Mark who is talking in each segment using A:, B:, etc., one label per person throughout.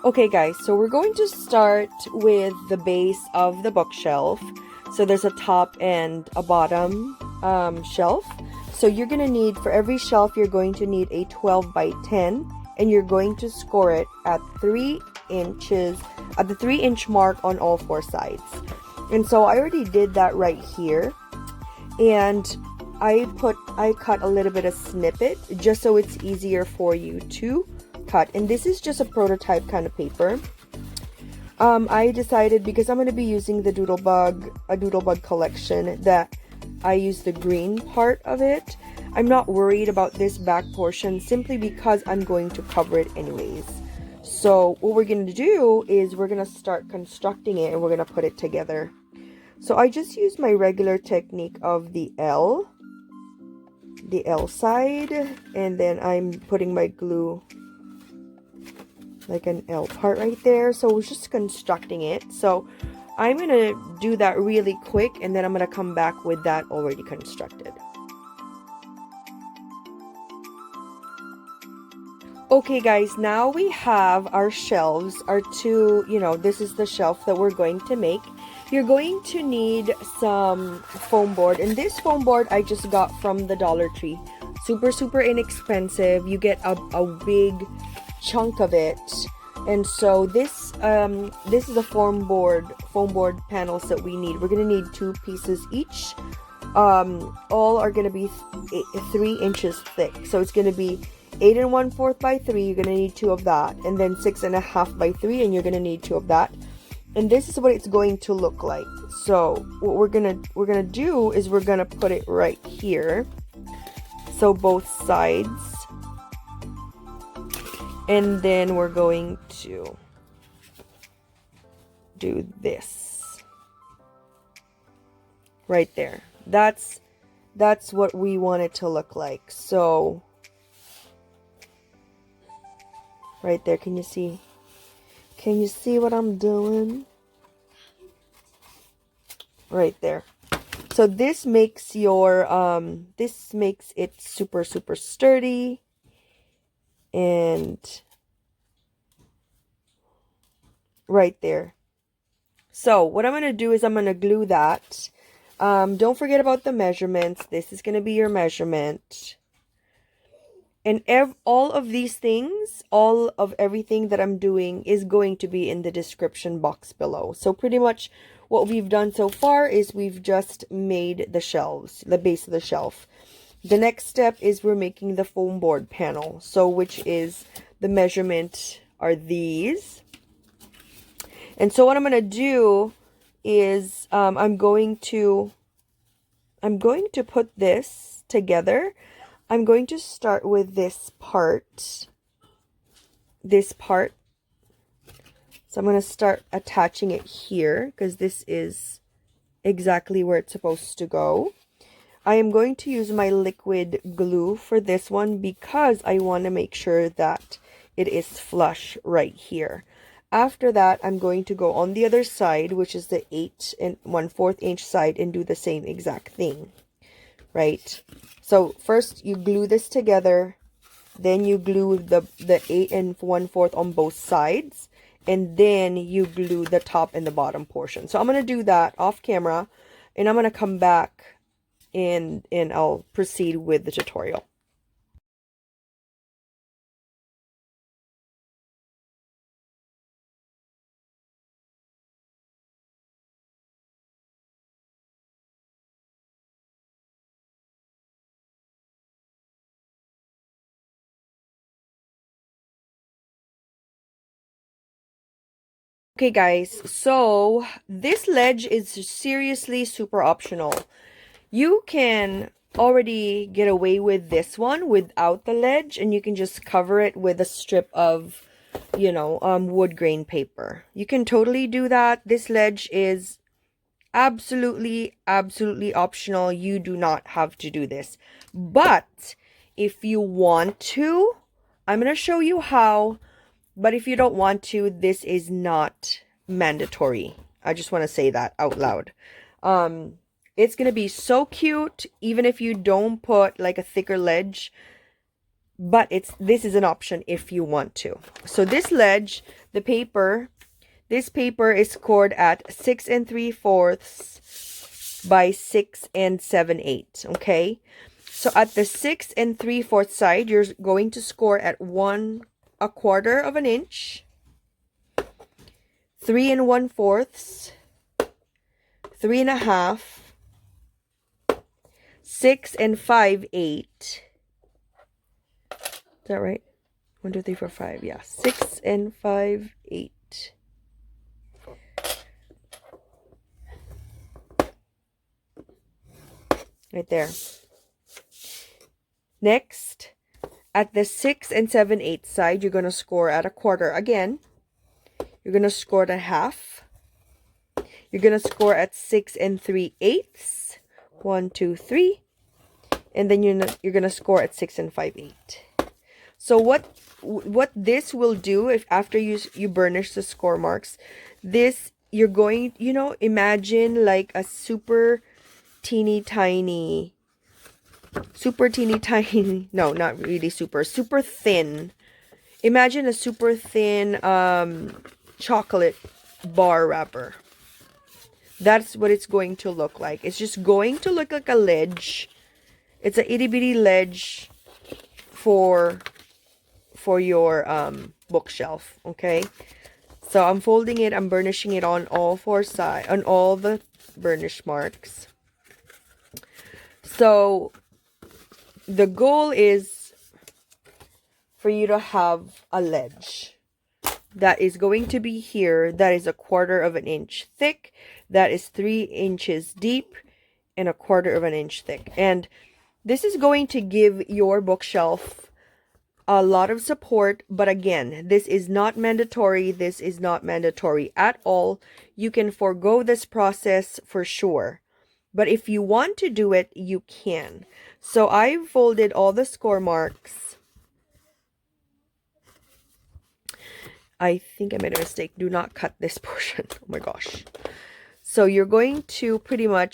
A: Okay guys, so we're going to start with the base of the bookshelf. So there's a top and a bottom shelf. So you're going to need, for every shelf, you're going to need a 12 by 10, and you're going to score it at 3 inches, at the 3-inch mark on all 4 sides. And so I already did that right here. And I cut a little bit of snippet just so it's easier for you to cut. And this is just a prototype kind of paper. I decided, because I'm going to be using a Doodlebug collection, that I use the green part of it. I'm not worried about this back portion simply because I'm going to cover it anyways. So what we're going to do is we're going to start constructing it, and we're going to put it together. So I just use my regular technique of the L side, and then I'm putting my glue like an L part right there. So we're just constructing it. So I'm gonna do that really quick, and then I'm gonna come back with that already constructed. Okay guys, now we have our shelves, our two, this is the shelf that we're going to make. You're going to need some foam board, and this foam board I just got from the Dollar Tree. Super inexpensive. You get a big chunk of it. And so this is a foam board panels that we need. We're gonna need 2 pieces each. All are gonna be 3 inches thick, so it's gonna be 8 1/4 by 3. You're gonna need 2 of that, and then 6 1/2 by 3, and you're gonna need 2 of that. And this is what it's going to look like. So what we're gonna do is we're gonna put it right here, so both sides. And then we're going to do this right there. That's what we want it to look like. So right there, can you see what I'm doing? Right there. So this makes your this makes it super sturdy. And right there. So what I'm going to do is I'm going to glue that. Don't forget about the measurements. This is going to be your measurement. And all of these things, all of everything that I'm doing is going to be in the description box below. So pretty much what we've done so far is we've just made the shelves, the base of the shelf. The next step is we're making the foam board panel. So which is the measurement are these. And so what I'm going to do is I'm going to put this together. I'm going to start with this part. So I'm going to start attaching it here because this is exactly where it's supposed to go. I am going to use my liquid glue for this one because I want to make sure that it is flush right here. After that, I'm going to go on the other side, which is the 8 1/4 inch side, and do the same exact thing, right? So first you glue this together, then you glue the 8 1/4 on both sides, and then you glue the top and the bottom portion. So I'm going to do that off camera, and I'm going to come back and I'll proceed with the tutorial. Okay guys, so this ledge is seriously super optional. You can already get away with this one without the ledge, and you can just cover it with a strip of, wood grain paper. You can totally do that. This ledge is absolutely optional. You do not have to do this. But if you want to, I'm going to show you how. But if you don't want to, this is not mandatory. I just want to say that out loud. It's going to be so cute, even if you don't put like a thicker ledge. but this is an option if you want to. So this ledge, this paper is scored at 6 3/4 by 6 7/8. Okay, so at the 6 3/4 side, you're going to score at 1/4 of an inch, 3 1/4, 3 1/2, 6 5/8. Is that right? 1, 2, 3, 4, 5. Yeah, 6 5/8. Right there. Next, at the 6 7/8 side, you're going to score at 1/4 again. You're going to score at 1/2. You're going to score at 6 3/8. 1, 2, 3. And then you're going to score at 6 5/8. So what this will do, if after you burnish the score marks, this, you're going, imagine like a super teeny tiny, no, not really super thin. Imagine a super thin chocolate bar wrapper. That's what it's going to look like. It's just going to look like a ledge. It's a itty bitty ledge for your bookshelf. Okay, so I'm folding it, I'm burnishing it on all 4 sides, on all the burnish marks. So the goal is for you to have a ledge that is going to be here, that is 1/4 of an inch thick, that is 3 inches deep, and 1/4 of an inch thick. And this is going to give your bookshelf a lot of support. But again, this is not mandatory. This is not mandatory at all. You can forego this process for sure. But if you want to do it, you can. So I folded all the score marks. I think I made a mistake. Do not cut this portion. Oh my gosh. So you're going to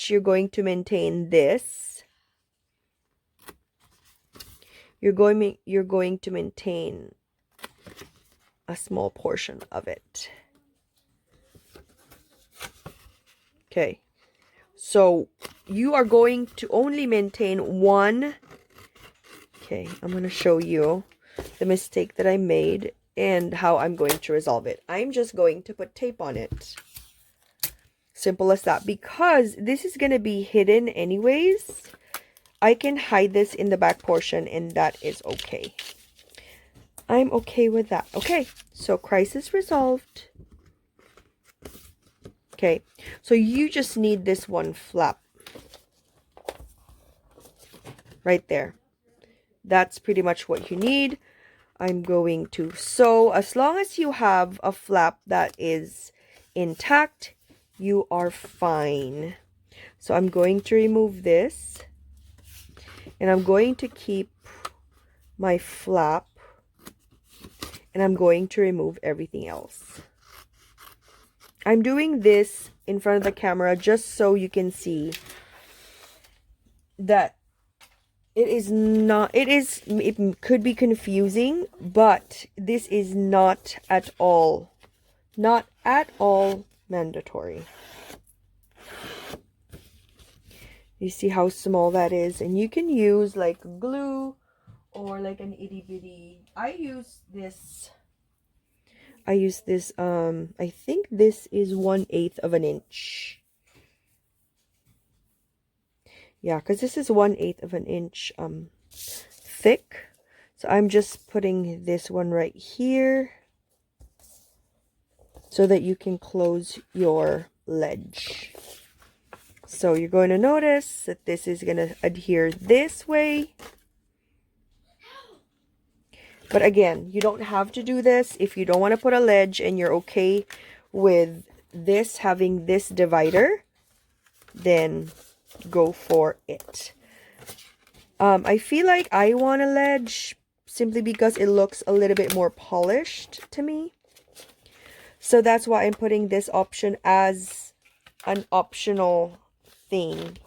A: you're going to maintain this. You're going to maintain a small portion of it. Okay. So you are going to only maintain one. Okay, I'm going to show you the mistake that I made and how I'm going to resolve it. I'm just going to put tape on it. Simple as that. Because this is going to be hidden anyways, I can hide this in the back portion, and that is okay. I'm okay with that. Okay, so crisis resolved. Okay, so you just need this one flap right there. That's pretty much what you need. I'm going to sew. As long as you have a flap that is intact, you are fine. So I'm going to remove this, and I'm going to keep my flap, and I'm going to remove everything else. I'm doing this in front of the camera just so you can see that it could be confusing, but this is not at all mandatory. You see how small that is? And you can use like glue or like an itty bitty. I use this, I think this is 1/8 of an inch. Yeah, because this is 1/8 of an inch thick. So I'm just putting this one right here so that you can close your ledge. So you're going to notice that this is going to adhere this way. But again, you don't have to do this if you don't want to put a ledge and you're okay with this having this divider, then go for it. I feel like I want a ledge simply because it looks a little bit more polished to me. So that's why I'm putting this option as an optional thing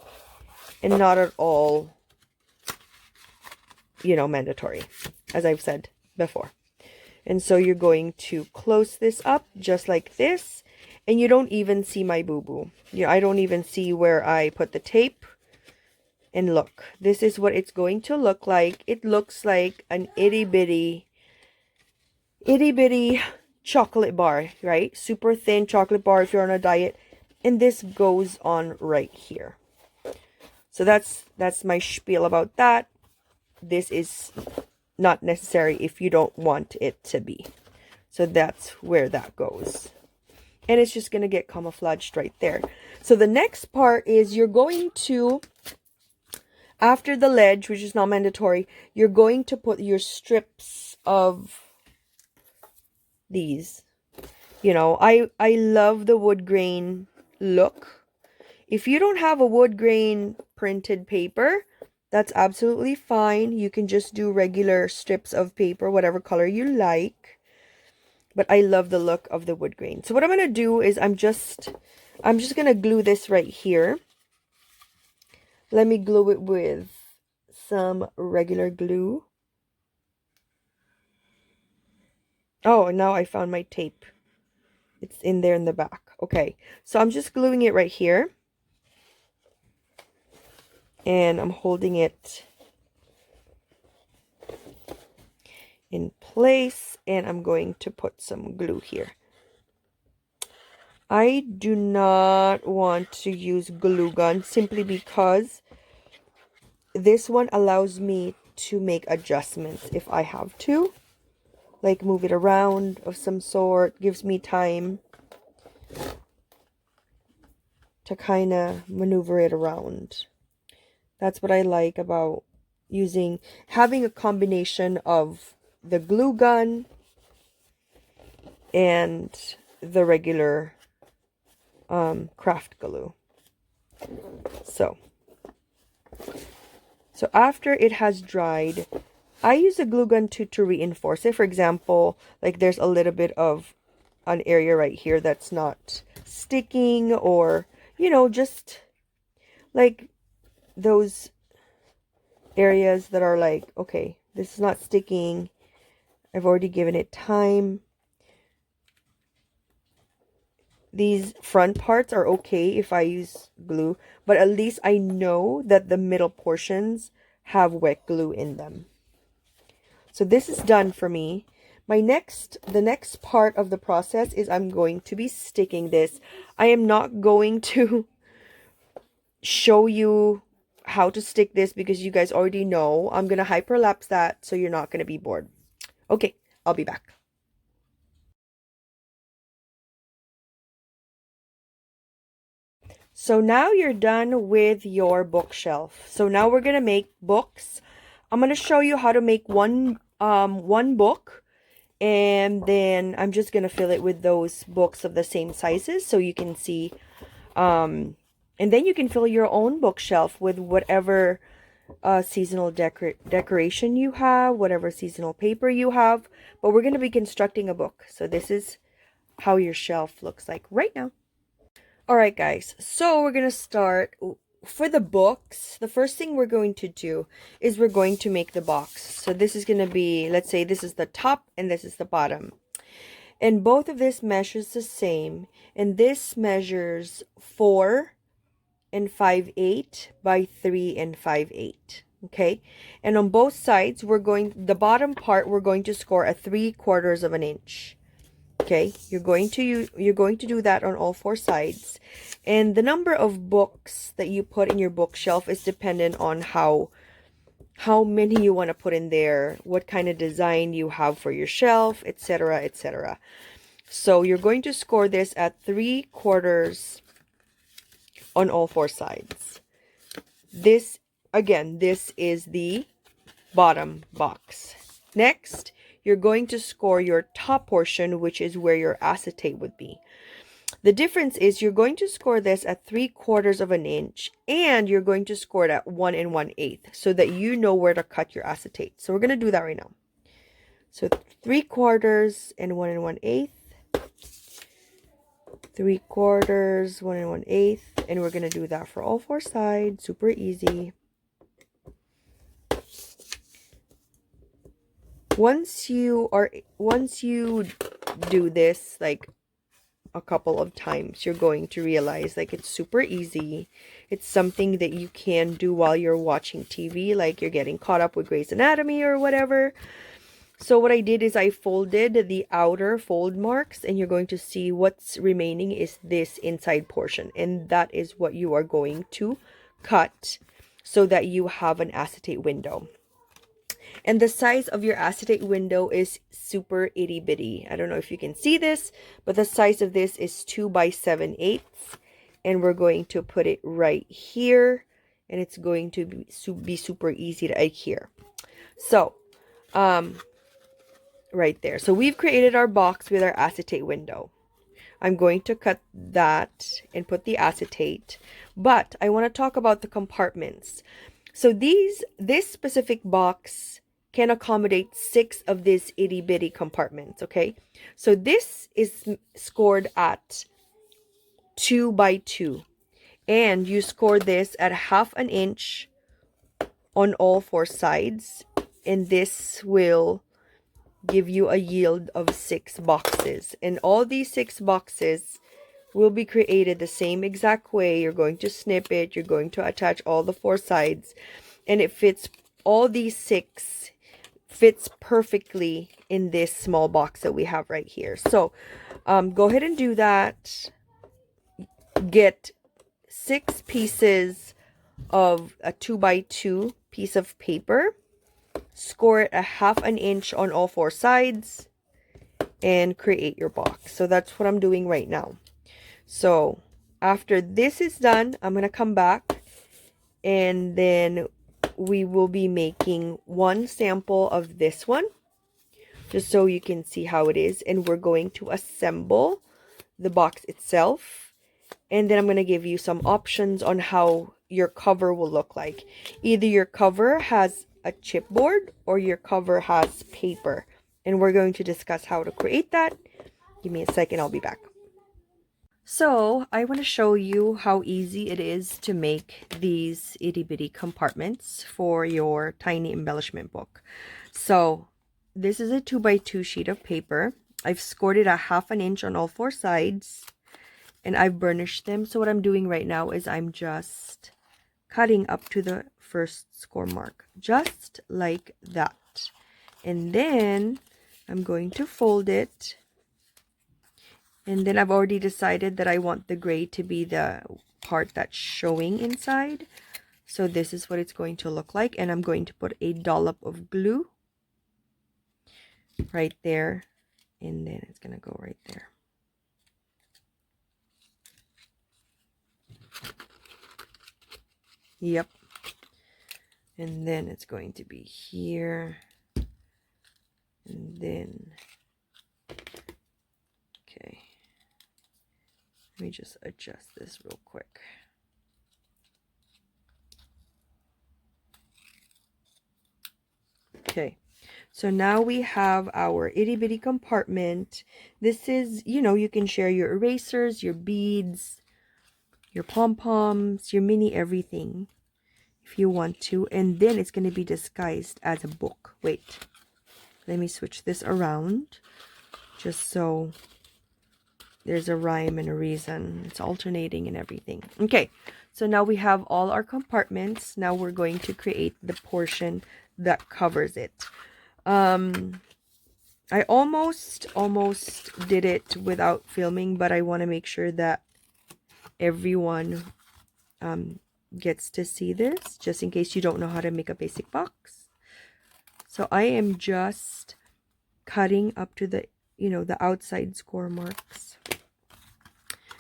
A: and not at all, mandatory. as I've said before. And so you're going to close this up just like this. And you don't even see my boo-boo. I don't even see where I put the tape. And look, this is what it's going to look like. It looks like an itty-bitty chocolate bar, right? Super thin chocolate bar if you're on a diet. And this goes on right here. So that's my spiel about that. This is not necessary if you don't want it to be. So that's where that goes. And it's just going to get camouflaged right there. So the next part is you're going to, after the ledge, which is not mandatory, you're going to put your strips of these. You know, I love the wood grain look. If you don't have a wood grain printed paper, that's absolutely fine. You can just do regular strips of paper, whatever color you like. But I love the look of the wood grain. So what I'm going to do is I'm just going to glue this right here. Let me glue it with some regular glue. Oh, and now I found my tape. It's in there in the back. Okay, so I'm just gluing it right here. And I'm holding it in place. And I'm going to put some glue here. I do not want to use glue gun simply because this one allows me to make adjustments if I have to. Like move it around of some sort. Gives me time to kind of maneuver it around. That's what I like about having a combination of the glue gun and the regular craft glue. So after it has dried, I use a glue gun to reinforce it. For example, like there's a little bit of an area right here that's not sticking, or, you know, just like those areas that are like, okay, this is not sticking. I've already given it time. These front parts are okay if I use glue, but at least I know that the middle portions have wet glue in them. So this is done for me. The next part of the process is I'm going to be sticking this. I am not going to show you how to stick this because you guys already know. I'm going to hyperlapse that so you're not going to be bored. Okay, I'll be back. So now you're done with your bookshelf. So now we're going to make books. I'm going to show you how to make one book. And then I'm just going to fill it with those books of the same sizes so you can see. And then you can fill your own bookshelf with whatever seasonal decoration you have, whatever seasonal paper you have. But we're going to be constructing a book. So this is how your shelf looks like right now. Alright guys, so we're going to start. For the books, the first thing we're going to do is we're going to make the box. So this is going to be, let's say this is the top and this is the bottom. And both of this measures the same. And this measures 4 5/8 by 3 5/8. Okay, and on both sides the bottom part we're going to score a 3/4 of an inch. Okay, you're going to do that on all 4 sides. And the number of books that you put in your bookshelf is dependent on how many you want to put in there, what kind of design you have for your shelf, etc., etc. So you're going to score this at 3/4 on all 4 sides. This is the bottom box. Next, you're going to score your top portion, which is where your acetate would be. The difference is you're going to score this at 3/4 of an inch, and you're going to score it at 1 1/8 so that you know where to cut your acetate. So we're going to do that right now. So 3/4 and 1 1/8. 3/4, 1 1/8, and we're going to do that for all 4 sides. Super easy. once you do this like a couple of times, you're going to realize like it's super easy. It's something that you can do while you're watching TV, like you're getting caught up with Grey's Anatomy or whatever. So what I did is I folded the outer fold marks, and you're going to see what's remaining is this inside portion, and that is what you are going to cut so that you have an acetate window. And the size of your acetate window is super itty bitty. I don't know if you can see this, but the size of this is 2 by 7/8. And we're going to put it right here. And it's going to be super easy to adhere. So, right there. So we've created our box with our acetate window. I'm going to cut that and put the acetate. But I want to talk about the compartments. So this specific box can accommodate 6 of these itty bitty compartments, okay? So this is scored at 2 by 2. And you score this at 1/2 inch on all 4 sides. And this will give you a yield of 6 boxes. And all these 6 boxes will be created the same exact way. You're going to snip it. You're going to attach all the 4 sides. And it fits, all these 6 fits perfectly in this small box that we have right here. So go ahead and do that. Get 6 pieces of a 2 by 2 piece of paper. Score it at 1/2 inch on all 4 sides and create your box. So that's what I'm doing right now. So after this is done, I'm going to come back and then we will be making one sample of this one just so you can see how it is. And we're going to assemble the box itself. And then I'm going to give you some options on how your cover will look like. Either your cover has a chipboard or your cover has paper. And we're going to discuss how to create that. Give me a second, I'll be back. So I want to show you how easy it is to make these itty bitty compartments for your tiny embellishment book. So this is a 2 by 2 sheet of paper. I've scored it at 1/2 inch on all 4 sides. And I've burnished them. So what I'm doing right now is I'm just cutting up to the first score mark. Just like that. And then I'm going to fold it. And then I've already decided that I want the gray to be the part that's showing inside. So this is what it's going to look like. And I'm going to put a dollop of glue right there. And then it's going to go right there. Yep. And then it's going to be here. And then, okay. Let me just adjust this real quick. Okay. So now we have our itty bitty compartment. This is, you know, you can share your erasers, your beads, your pom-poms, your mini everything if you want to. And then it's going to be disguised as a book. Wait, let me switch this around just so there's a rhyme and a reason. It's alternating and everything. Okay, so now we have all our compartments. Now we're going to create the portion that covers it. I almost did it without filming, but I want to make sure that everyone gets to see this, just in case you don't know how to make a basic box. So I am just cutting up to the, you know, the outside score marks,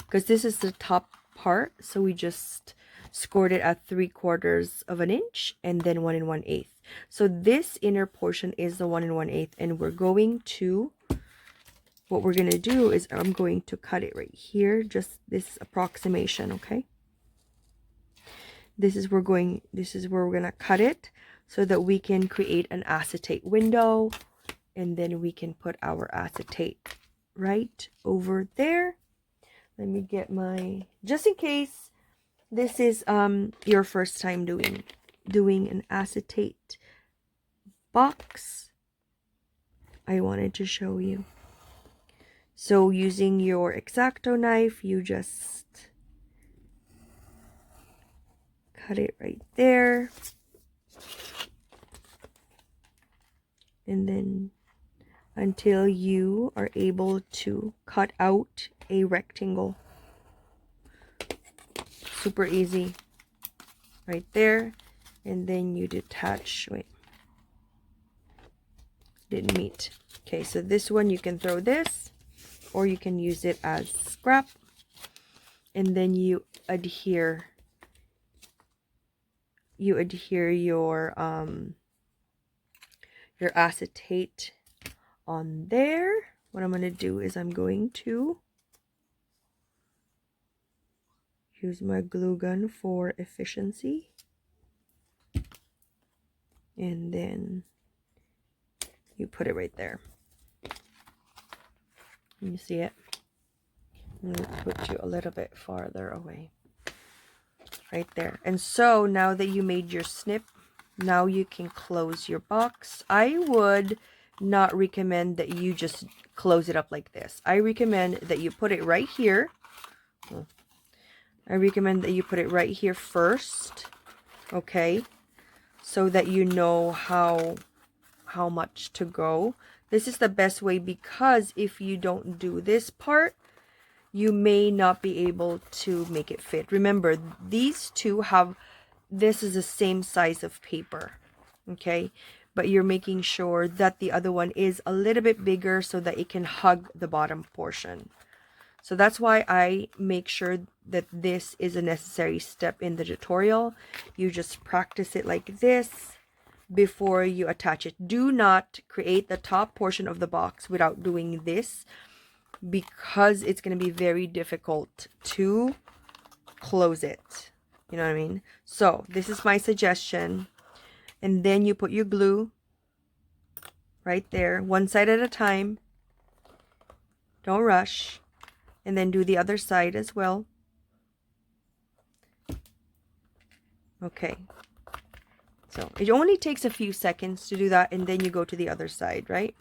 A: because this is the top part. So we just scored it at 3/4 of an inch and then 1 1/8. So this inner portion is the 1 1/8, and we're going to, what we're going to do is I'm going to cut it right here, just this approximation. Okay, this is where we're going to cut it so that we can create an acetate window, and then we can put our acetate right over there. Let me get my, just in case this is your first time doing an acetate box. I wanted to show you. So using your X-Acto knife, you just cut it right there. And then until you are able to cut out a rectangle. Super easy. Right there. And then you detach. Wait. Didn't meet. Okay, so this one you can throw this, or you can use it as scrap. And then you adhere your acetate on there. What I'm going to do is I'm going to use my glue gun for efficiency. And then you put it right there. You see it? I'm going to put you a little bit farther away. Right there. And so now that you made your snip, now you can close your box. I would not recommend that you just close it up like this. I recommend that you put it right here. I recommend that you put it right here first. Okay? So that you know how much to go. This is the best way, because if you don't do this part, you may not be able to make it fit. Remember, these two have, this is the same size of paper, okay? But you're making sure that the other one is a little bit bigger so that it can hug the bottom portion. So that's why I make sure that this is a necessary step in the tutorial. You just practice it like this before you attach it. Do not create the top portion of the box without doing this, because it's going to be very difficult to close it. You know what I mean? So this is my suggestion. And then you put your glue right there, one side at a time. Don't rush. And then do the other side as well. Okay. So it only takes a few seconds to do that, and then you go to the other side, right?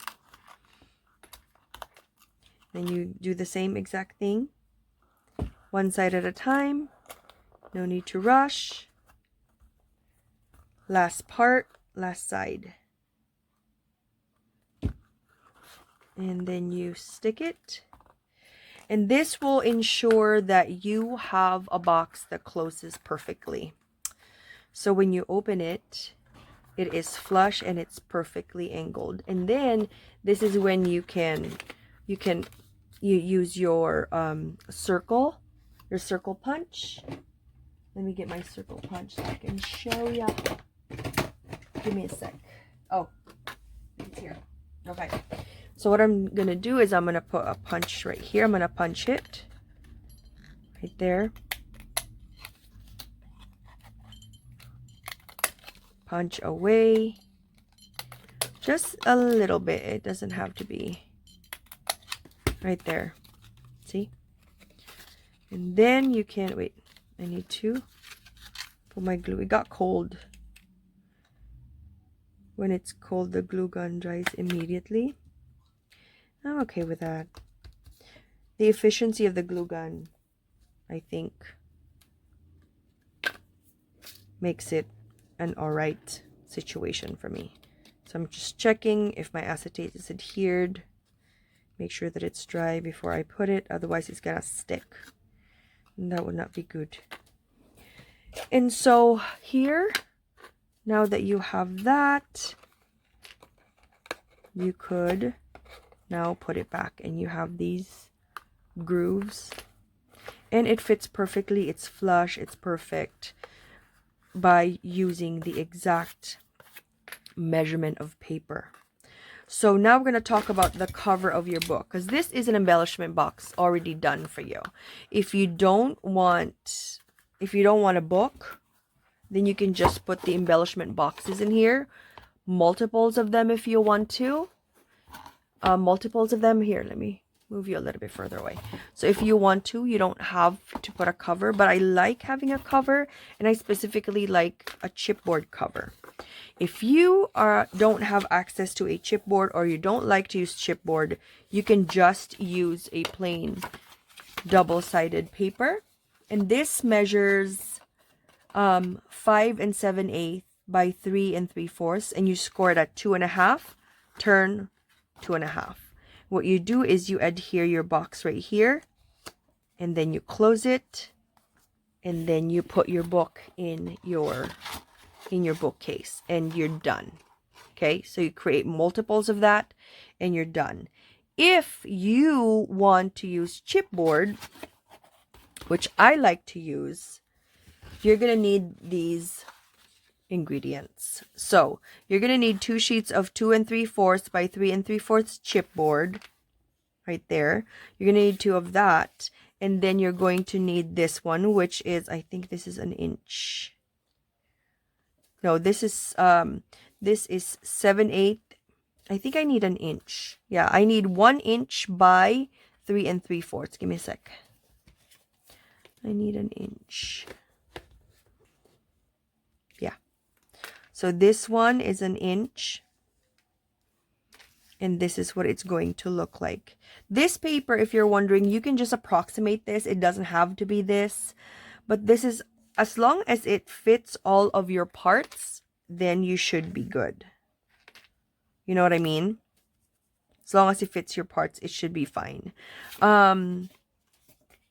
A: Then you do the same exact thing. One side at a time. No need to rush. Last part, last side. And then you stick it. And this will ensure that you have a box that closes perfectly. So when you open it, it is flush and it's perfectly angled. And then this is when you use your circle punch. Let me get my circle punch so I can show ya. Give me a sec. Oh, it's here. Okay. So what I'm going to do is I'm going to put a punch right here. I'm going to punch it right there. Punch away. Just a little bit. It doesn't have to be right there. See? And then you can, wait, I need to put my glue. It got cold. When it's cold, the glue gun dries immediately. I'm okay with that. The efficiency of the glue gun, I think, makes it an alright situation for me. So I'm just checking if my acetate is adhered. Make sure that it's dry before I put it, otherwise it's gonna stick. And that would not be good. And so here, now that you have that, you could now put it back, and you have these grooves, and it fits perfectly. It's flush, it's perfect, by using the exact measurement of paper. So now we're going to talk about the cover of your book, because this is an embellishment box already done for you. If you don't want a book, then you can just put the embellishment boxes in here, multiples of them if you want to. Multiples of them. Here, let me move you a little bit further away. So if you want to, you don't have to put a cover, but I like having a cover, and I specifically like a chipboard cover. If you don't have access to a chipboard, or you don't like to use chipboard, you can just use a plain double-sided paper. And this measures 5 7/8 by 3 3/4, and you score it at 2.5, turn 2.5. What you do is you adhere your box right here, and then you close it, and then you put your book in your bookcase, and you're done. Okay, so you create multiples of that, and you're done. If you want to use chipboard, which I like to use, you're gonna need these ingredients. So you're gonna need 2 sheets of 2 3/4 by 3 3/4 chipboard right there. You're gonna need 2 of that, and then you're going to need this one, which is, I think this is an inch. No, this is 7/8. I think I need an inch. Yeah, I need 1 inch by 3 3/4. Give me a sec. I need an inch. Yeah. So this one is an inch. And this is what it's going to look like. This paper, if you're wondering, you can just approximate this. It doesn't have to be this. But this is, as long as it fits all of your parts, then you should be good. You know what I mean? As long as it fits your parts, it should be fine.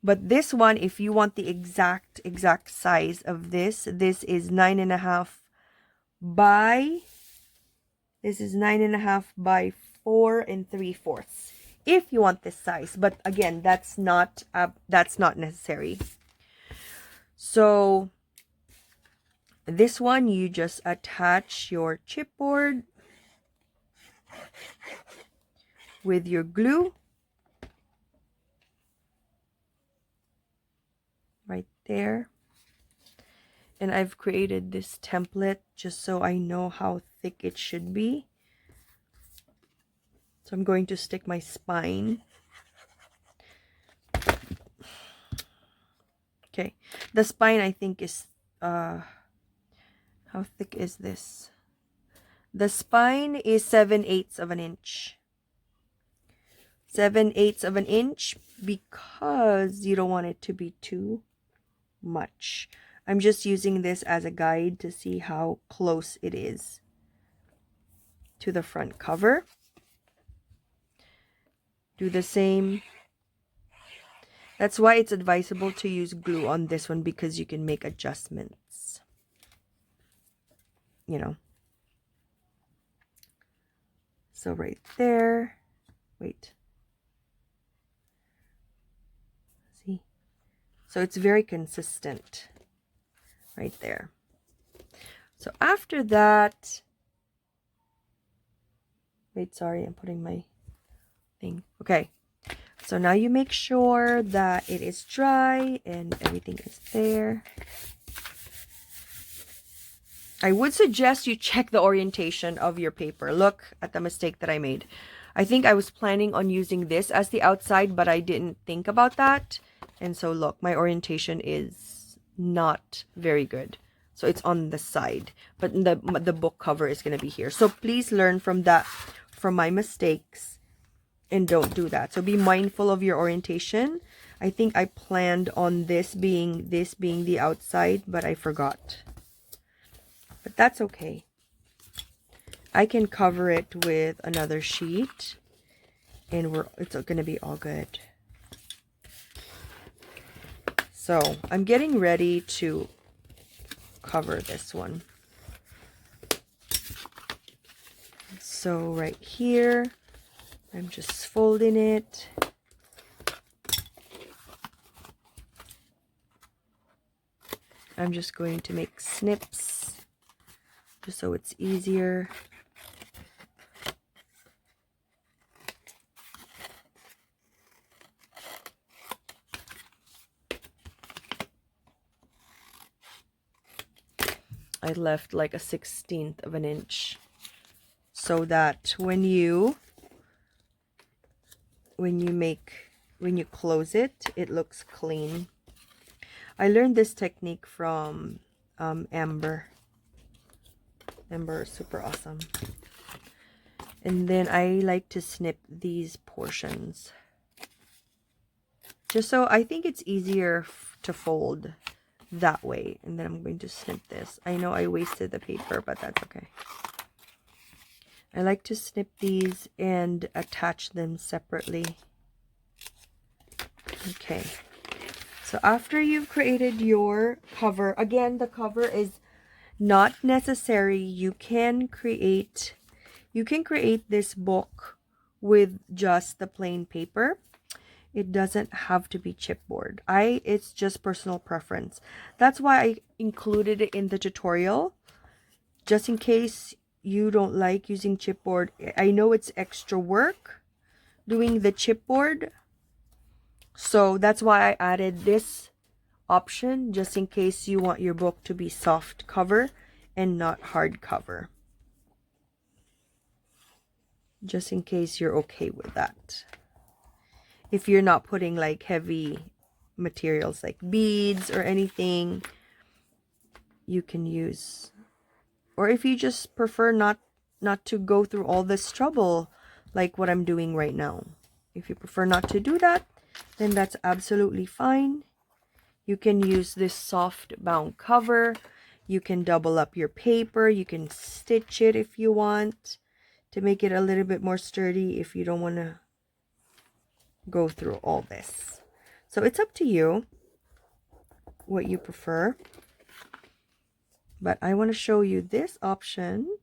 A: But this one, if you want the exact size of this is 9.5 by, this is 9.5 by 4 3/4. If you want this size, but again, that's not necessary. So this one, you just attach your chipboard with your glue right there. And I've created this template just so I know how thick it should be. So I'm going to stick my spine. Okay, the spine, I think, is how thick is this? The spine is 7/8 of an inch. 7/8 of an inch, because you don't want it to be too much. I'm just using this as a guide to see how close it is to the front cover. Do the same. That's why it's advisable to use glue on this one, because you can make adjustments. You know. So right there. Wait. See? So it's very consistent. Right there. So after that, wait, sorry, I'm putting my thing. Okay, so now you make sure that it is dry and everything is there. I would suggest you check the orientation of your paper. Look at the mistake that I made. I think I was planning on using this as the outside, but I didn't think about that. And so look, my orientation is not very good. So it's on the side, but the book cover is going to be here. So please learn from that, from my mistakes, and don't do that. So be mindful of your orientation. I think I planned on this being the outside, but I forgot. But that's okay. I can cover it with another sheet, and it's going to be all good. So I'm getting ready to cover this one. So right here, I'm just folding it. I'm just going to make snips just so it's easier. I left like a 1/16 of an inch so that when you when you close it, it looks clean. I learned this technique from Amber. Amber is super awesome. And then I like to snip these portions. Just so I think it's easier to fold that way. And then I'm going to snip this. I know I wasted the paper, but that's okay. I like to snip these and attach them separately. Okay. So after you've created your cover, again, the cover is not necessary. You can create this book with just the plain paper. It doesn't have to be chipboard. It's just personal preference. That's why I included it in the tutorial, just in case you don't like using chipboard. I know it's extra work doing the chipboard, so that's why I added this option, just in case you want your book to be soft cover and not hard cover. Just in case you're okay with that. If you're not putting like heavy materials like beads or anything, you can use. Or if you just prefer not to go through all this trouble like what I'm doing right now. If you prefer not to do that, then that's absolutely fine. You can use this soft bound cover. You can double up your paper. You can stitch it if you want to make it a little bit more sturdy if you don't want to go through all this. So it's up to you what you prefer. But I want to show you this option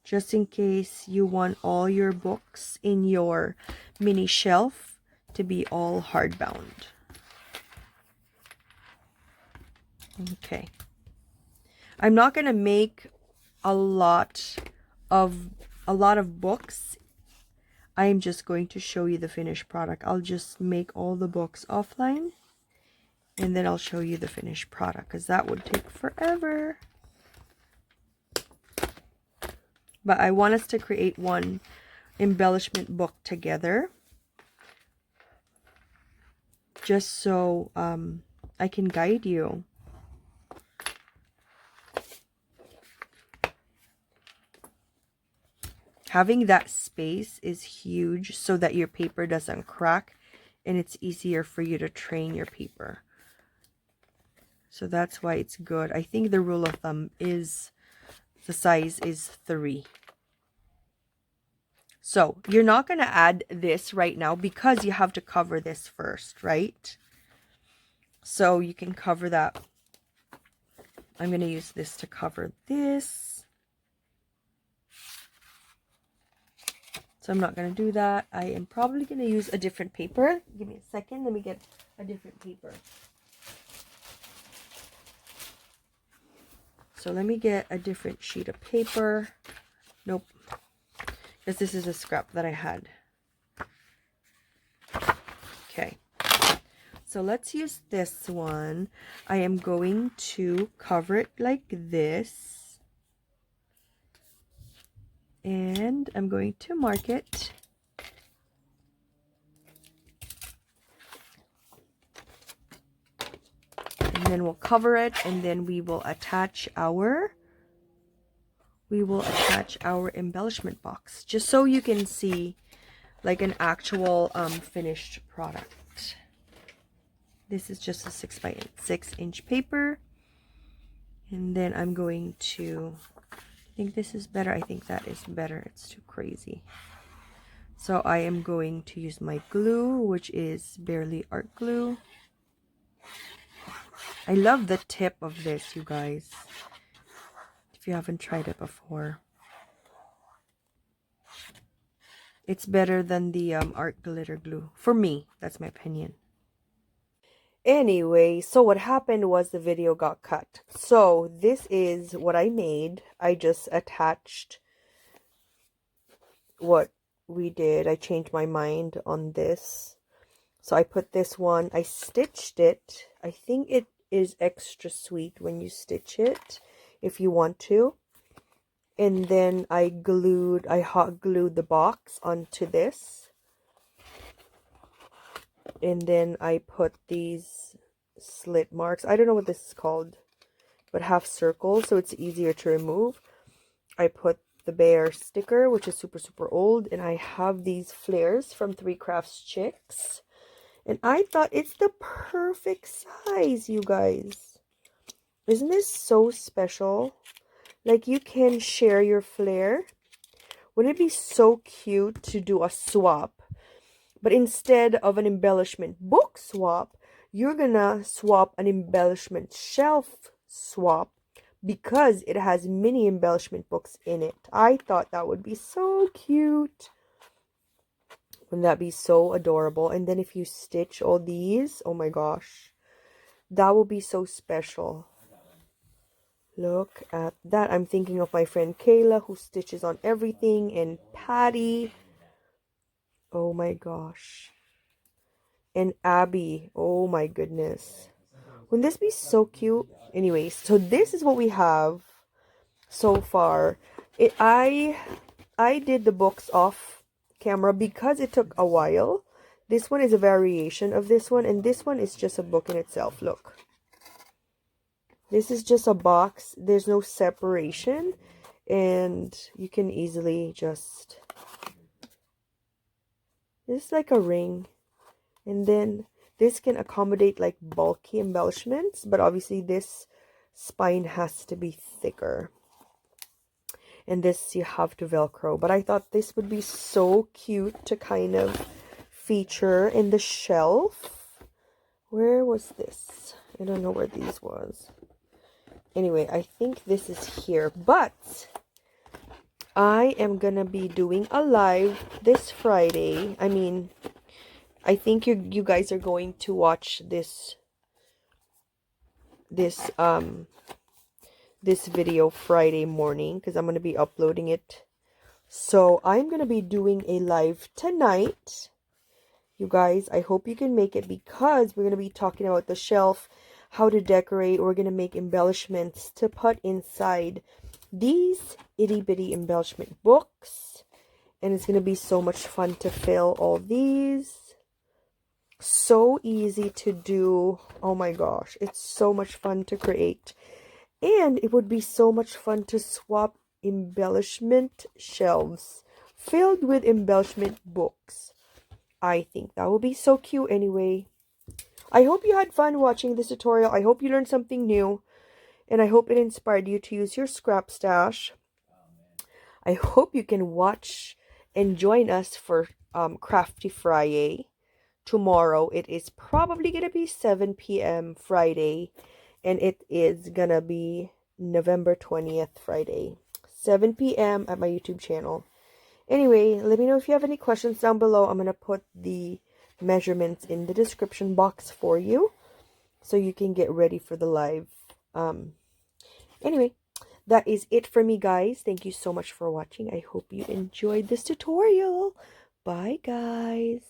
A: just in case you want all your books in your mini shelf to be all hardbound. Okay. I'm not going to make a lot of books. I am just going to show you the finished product. I'll just make all the books offline and then I'll show you the finished product, because that would take forever. But I want us to create one embellishment book together, just so I can guide you. Having that space is huge so that your paper doesn't crack and it's easier for you to train your paper. So that's why it's good. I think the rule of thumb is the size is 3. So you're not going to add this right now because you have to cover this first, right? So you can cover that. I'm going to use this to cover this. So I'm not going to do that. I am probably going to use a different paper. Give me a second. Let me get a different paper. So let me get a different sheet of paper. Nope. Because this is a scrap that I had. Okay. So let's use this one. I am going to cover it like this. And I'm going to mark it. And then we'll cover it, and then we will attach our embellishment box, just so you can see like an actual finished product. This is just a 6 by 6 inch paper, and then I'm going to, I think this is better. I think that is better. It's too crazy. So I am going to use my glue, which is Barely Art Glue. I love the tip of this, you guys, if you haven't tried it before. It's better than the art glitter glue. For me, that's my opinion. Anyway, so what happened was the video got cut. So this is what I made. I just attached what we did. I changed my mind on this. So I put this one, I stitched it. I think it is extra sweet when you stitch it, if you want to. And then I hot glued the box onto this. And then I put these slit marks. I don't know what this is called, but half circles, so it's easier to remove. I put the bear sticker, which is super old, and I have these flares from 3 Crafts Chicks. And I thought it's the perfect size, you guys. Isn't this so special? Like, you can share your flare. Wouldn't it be so cute to do a swap? But instead of an embellishment book swap, you're gonna swap an embellishment shelf swap because it has mini embellishment books in it. I thought that would be so cute. Wouldn't that be so adorable? And then if you stitch all these, oh my gosh, that will be so special. Look at that. I'm thinking of my friend Kayla, who stitches on everything, and Patty. Oh my gosh. And Abby. Oh my goodness. Wouldn't this be so cute? Anyways, so this is what we have so far. I did the books off camera because it took a while. This one is a variation of this one, and this one is just a book in itself. Look. This is just a box. There's no separation, and you can easily just... This is like a ring. And then this can accommodate like bulky embellishments, but obviously this spine has to be thicker. And this you have to Velcro. But I thought this would be so cute to kind of feature in the shelf. Where was this? I don't know where these was. Anyway, I think this is here. But I am gonna be doing a live this Friday. I mean, I think you guys are going to watch this video Friday morning, because I'm going to be uploading it. So I'm going to be doing a live tonight. You guys, I hope you can make it, because we're going to be talking about the shelf, how to decorate. We're going to make embellishments to put inside these itty bitty embellishment books. And it's going to be so much fun to fill all these. So easy to do. Oh my gosh, it's so much fun to create. And it would be so much fun to swap embellishment shelves filled with embellishment books. I think that would be so cute. Anyway, I hope you had fun watching this tutorial. I hope you learned something new, and I hope it inspired you to use your scrap stash. I hope you can watch and join us for Crafty Friday. Tomorrow. It is probably gonna be 7 p.m. Friday, and it is gonna be November 20th Friday, 7 p.m. at my YouTube channel. Anyway, let me know if you have any questions down below. I'm gonna put the measurements in the description box for you, so you can get ready for the live. Anyway, that is it for me, guys. Thank you so much for watching. I hope you enjoyed this tutorial. Bye, guys.